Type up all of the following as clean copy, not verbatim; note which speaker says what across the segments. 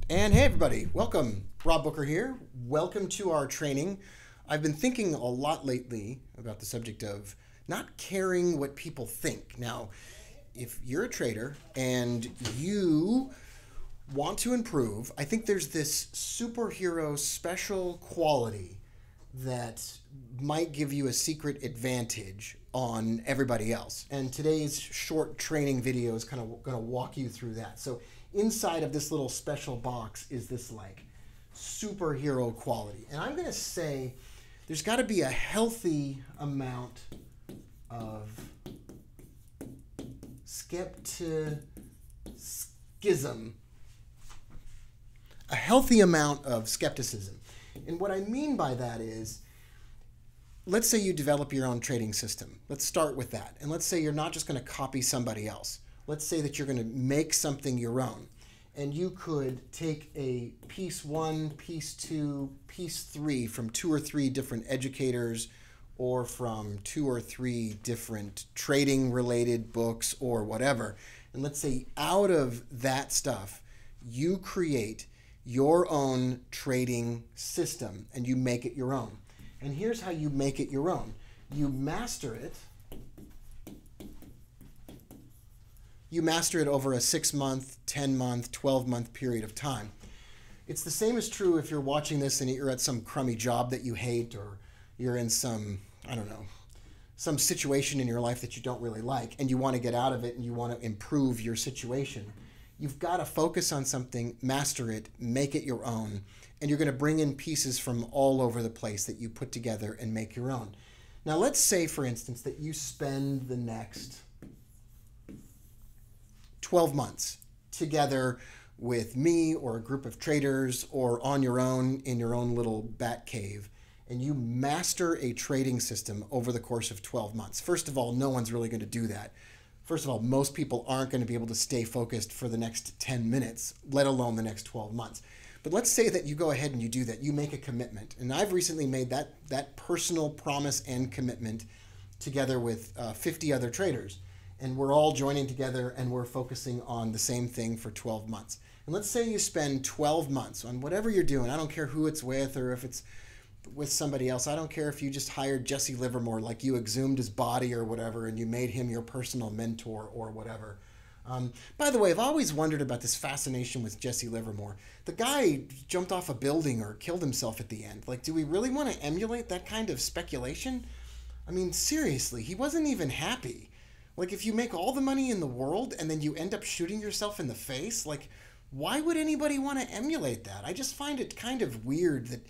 Speaker 1: And hey everybody, welcome. Rob Booker here. Welcome to our training. I've been thinking a lot lately about the subject of not caring what people think. Now, if you're a trader and you want to improve, I think there's this superhero special quality that might give you a secret advantage on everybody else. And today's short training video is kind of going to walk you through that. So inside of this little special box is this like superhero quality. And I'm going to say there's got to be a healthy amount of skepticism. A healthy amount of skepticism. And what I mean by that is, let's say you develop your own trading system. Let's start with that. And let's say you're not just going to copy somebody else. Let's say that you're going to make something your own. And you could take a piece 1, piece 2, piece 3 from 2 or 3 different educators or from 2 or 3 different trading related books or whatever. And let's say out of that stuff, you create your own trading system and you make it your own. And here's how you make it your own. You master it. You master it over a 6-month, 10-month, 12-month period of time. It's the same as true if you're watching this and you're at some crummy job that you hate, or you're in some, I don't know, some situation in your life that you don't really like and you want to get out of it and you want to improve your situation. You've got to focus on something, master it, make it your own, and you're going to bring in pieces from all over the place that you put together and make your own. Now, let's say, for instance, that you spend the next 12 months together with me or a group of traders or on your own in your own little bat cave, and you master a trading system over the course of 12 months. First of all, no one's really going to do that. First of all, most people aren't going to be able to stay focused for the next 10 minutes, let alone the next 12 months. But let's say that you go ahead and you do that. You make a commitment. And I've recently made that personal promise and commitment together with 50 other traders. And we're all joining together and we're focusing on the same thing for 12 months. And let's say you spend 12 months on whatever you're doing. I don't care who it's with or if it's with somebody else. I don't care if you just hired Jesse Livermore, like you exhumed his body or whatever and you made him your personal mentor or whatever. By the way, I've always wondered about this fascination with Jesse Livermore. The guy jumped off a building or killed himself at the end. Like, do we really want to emulate that kind of speculation? I mean, seriously, he wasn't even happy. Like, if you make all the money in the world and then you end up shooting yourself in the face, like, why would anybody want to emulate that? I just find it kind of weird that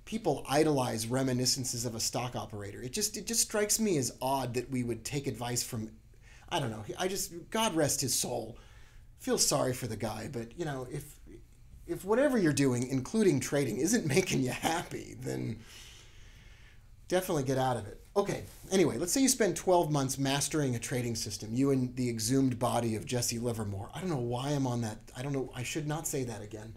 Speaker 1: people idolize reminiscences of a stock operator. It just strikes me as odd that we would take advice from, I don't know. God rest his soul. Feel sorry for the guy, but you know, if whatever you're doing, including trading, isn't making you happy, then definitely get out of it. Okay, anyway, let's say you spend 12 months mastering a trading system, you and the exhumed body of Jesse Livermore. I don't know why I'm on that. I don't know. I should not say that again.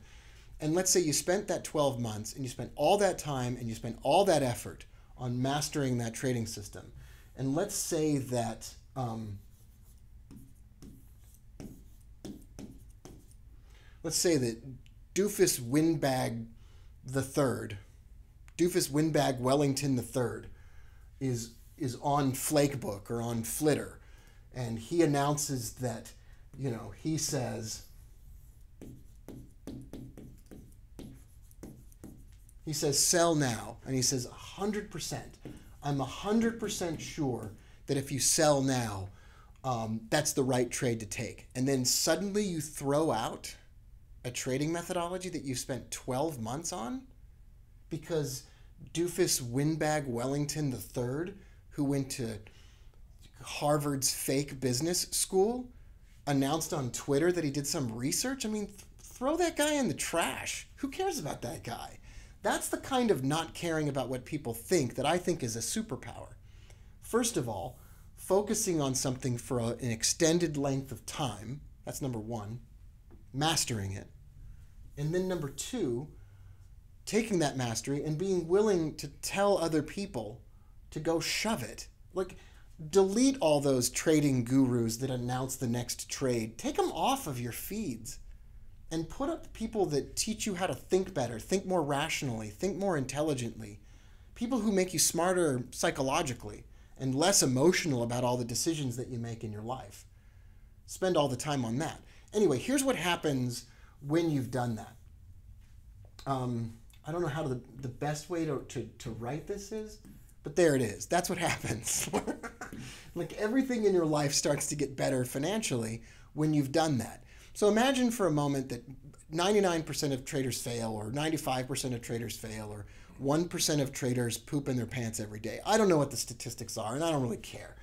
Speaker 1: And let's say you spent that 12 months and you spent all that time and you spent all that effort on mastering that trading system. And let's say that Doofus Windbag Wellington III is on Flakebook or on Flitter, and he announces that, you know, he says sell now, and he says 100%. I'm 100% sure that if you sell now, that's the right trade to take. And then suddenly you throw out a trading methodology that you spent 12 months on because Doofus Windbag Wellington III, who went to Harvard's fake business school, announced on Twitter that he did some research. I mean, throw that guy in the trash. Who cares about that guy? That's the kind of not caring about what people think that I think is a superpower. First of all, focusing on something for an extended length of time. That's number one. Mastering it. And then number two, taking that mastery and being willing to tell other people to go shove it. Like, delete all those trading gurus that announce the next trade. Take them off of your feeds and put up people that teach you how to think better, think more rationally, think more intelligently. People who make you smarter psychologically and less emotional about all the decisions that you make in your life. Spend all the time on that. Anyway, here's what happens when you've done that. I don't know how the best way to write this is, but there it is. That's what happens. Like everything in your life starts to get better financially when you've done that. So imagine for a moment that 99% of traders fail, or 95% of traders fail, or 1% of traders poop in their pants every day. I don't know what the statistics are, and I don't really care.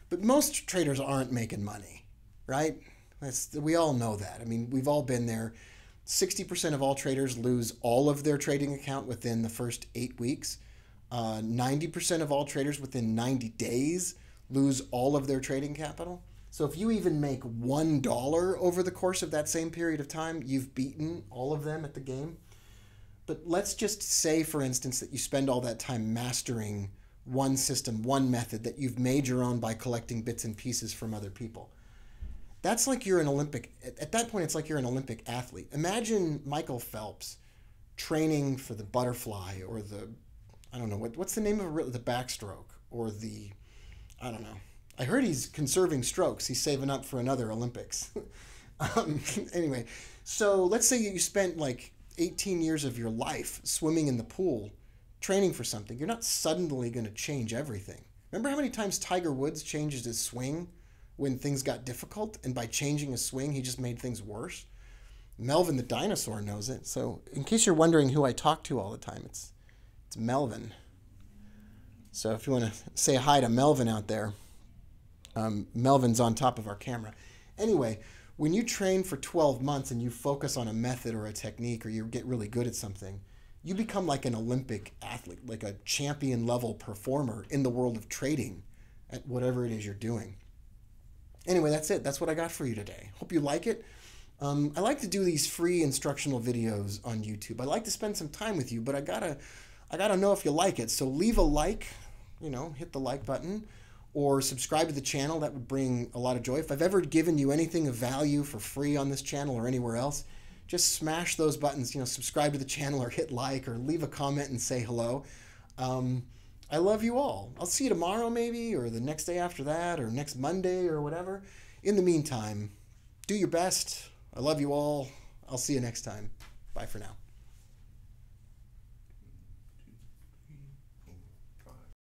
Speaker 1: But most traders aren't making money, right? We all know that. I mean, we've all been there. 60% of all traders lose all of their trading account within the first 8 weeks. 90% of all traders within 90 days lose all of their trading capital. So if you even make $1 over the course of that same period of time, you've beaten all of them at the game. But let's just say, for instance, that you spend all that time mastering one system, one method that you've made your own by collecting bits and pieces from other people. That's like you're an Olympic, at that point, it's like you're an Olympic athlete. Imagine Michael Phelps training for the butterfly or the, I don't know, what's the name of it, the backstroke, or the, I don't know. I heard he's conserving strokes. He's saving up for another Olympics. Anyway, so let's say you spent like 18 years of your life swimming in the pool, training for something. You're not suddenly going to change everything. Remember how many times Tiger Woods changed his swing when things got difficult? And by changing his swing, he just made things worse. Melvin the dinosaur knows it. So in case you're wondering who I talk to all the time, it's Melvin. So if you want to say hi to Melvin out there, Melvin's on top of our camera. Anyway, when you train for 12 months and you focus on a method or a technique, or you get really good at something, you become like an Olympic athlete, like a champion level performer in the world of trading at whatever it is you're doing. Anyway, that's it. That's what I got for you today. Hope you like it. I like to do these free instructional videos on YouTube. I like to spend some time with you, but I gotta know if you like it. So leave a like, hit the like button, or subscribe to the channel. That would bring a lot of joy. If I've ever given you anything of value for free on this channel or anywhere else, just smash those buttons, subscribe to the channel, or hit like, or leave a comment and say hello. I love you all. I'll see you tomorrow maybe, or the next day after that, or next Monday, or whatever. In the meantime, do your best. I love you all. I'll see you next time. Bye for now.